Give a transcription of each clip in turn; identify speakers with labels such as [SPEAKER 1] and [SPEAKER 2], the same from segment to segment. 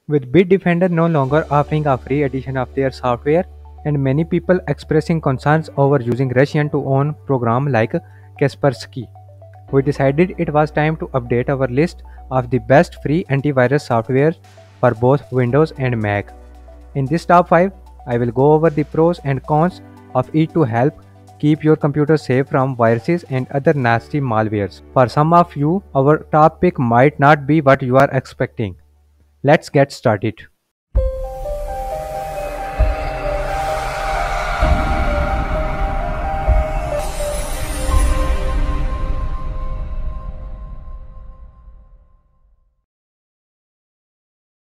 [SPEAKER 1] With Bitdefender no longer offering a free edition of their software and many people expressing concerns over using Russian to own program like Kaspersky, we decided it was time to update our list of the best free antivirus software for both Windows and Mac. In this top 5, I will go over the pros and cons of each to help keep your computer safe from viruses and other nasty malwares. For some of you, our top pick might not be what you are expecting. Let's get started.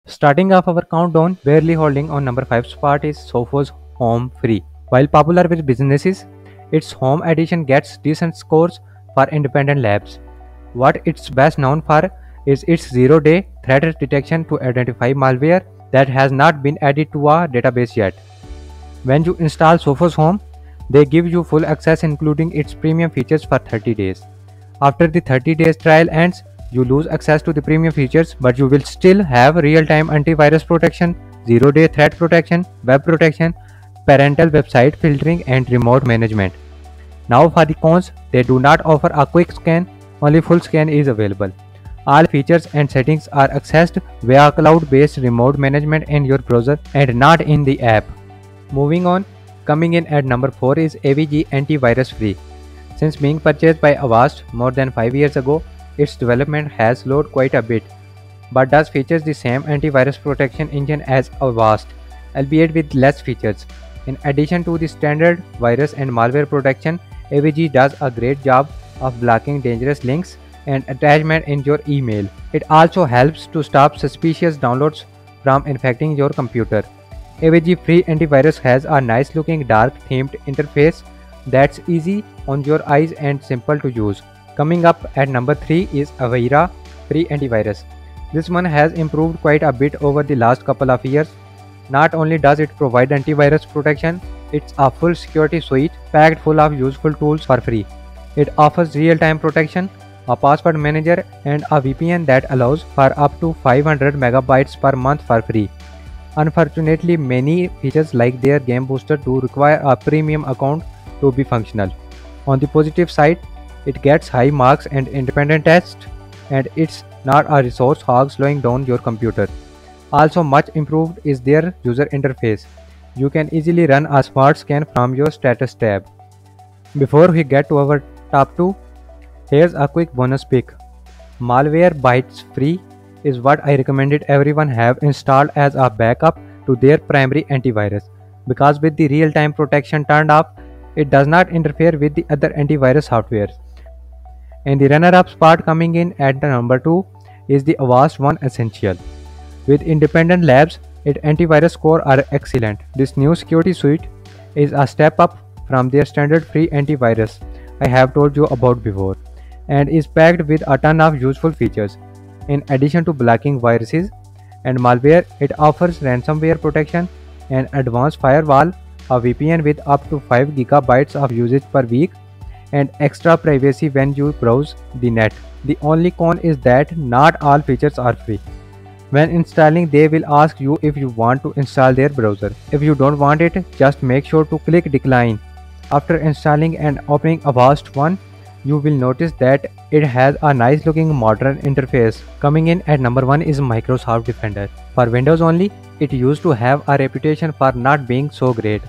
[SPEAKER 1] Starting off our countdown, barely holding on number 5 spot is Sophos Home Free. While popular with businesses, its Home edition gets decent scores for independent labs. What it's best known for is its zero-day threat detection to identify malware that has not been added to a database yet. When you install Sophos Home, they give you full access including its premium features for 30 days. After the 30 days trial ends, you lose access to the premium features, but you will still have real-time antivirus protection, zero-day threat protection, web protection, parental website filtering and remote management. Now for the cons, they do not offer a quick scan, only full scan is available. All features and settings are accessed via cloud-based remote management in your browser and not in the app. Moving on, coming in at number 4 is AVG AntiVirus Free. Since being purchased by Avast more than 5 years ago, its development has slowed quite a bit, but does features the same antivirus protection engine as Avast, albeit with less features. In addition to the standard virus and malware protection, AVG does a great job of blocking dangerous links and attachment in your email. It also helps to stop suspicious downloads from infecting your computer. AVG Free Antivirus has a nice looking dark themed interface that's easy on your eyes and simple to use. Coming up at number 3 is Avira Free Antivirus. This one has improved quite a bit over the last couple of years. Not only does it provide antivirus protection, it's a full security suite packed full of useful tools for free. It offers real-time protection, a password manager and a VPN that allows for up to 500 megabytes per month for free. Unfortunately, many features like their game booster do require a premium account to be functional. On the positive side, it gets high marks and independent tests, and it's not a resource hog slowing down your computer. Also much improved is their user interface. You can easily run a smart scan from your status tab. Before we get to our top 2, here's a quick bonus pick. Malwarebytes Free is what I recommended everyone have installed as a backup to their primary antivirus, because with the real-time protection turned off, it does not interfere with the other antivirus software. And the runner-up spot coming in at the number 2 is the Avast One Essential. With independent labs, its antivirus scores are excellent. This new security suite is a step up from their standard free antivirus I have told you about before, and is packed with a ton of useful features. In addition to blocking viruses and malware, it offers ransomware protection, an advanced firewall, a VPN with up to 5 GB of usage per week, and extra privacy when you browse the net. The only con is that not all features are free. When installing, they will ask you if you want to install their browser. If you don't want it, just make sure to click decline. After installing and opening Avast One, you will notice that it has a nice looking modern interface. Coming in at number 1 is Microsoft Defender. For Windows only, it used to have a reputation for not being so great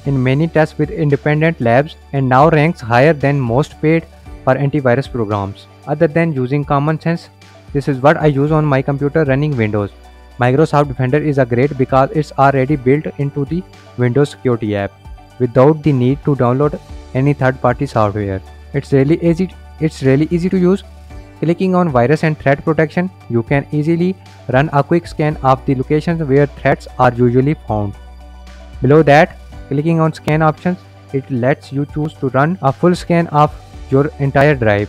[SPEAKER 1] in many tests with independent labs, and now ranks higher than most paid for antivirus programs. Other than using common sense, this is what I use on my computer running Windows. Microsoft Defender is a great because it's already built into the Windows security app without the need to download any third-party software. It's really easy to use. Clicking on virus and threat protection, you can easily run a quick scan of the locations where threats are usually found. Below that, clicking on scan options, it lets you choose to run a full scan of your entire drive.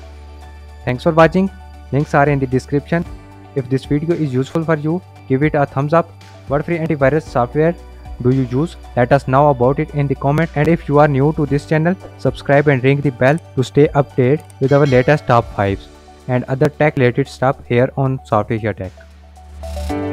[SPEAKER 1] Thanks for watching. Links are in the description. If this video is useful for you, give it a thumbs up. What free antivirus software do you use? Let us know about it in the comment. And if you are new to this channel, subscribe and ring the bell to stay updated with our latest top 5s and other tech related stuff here on Softasia Tech.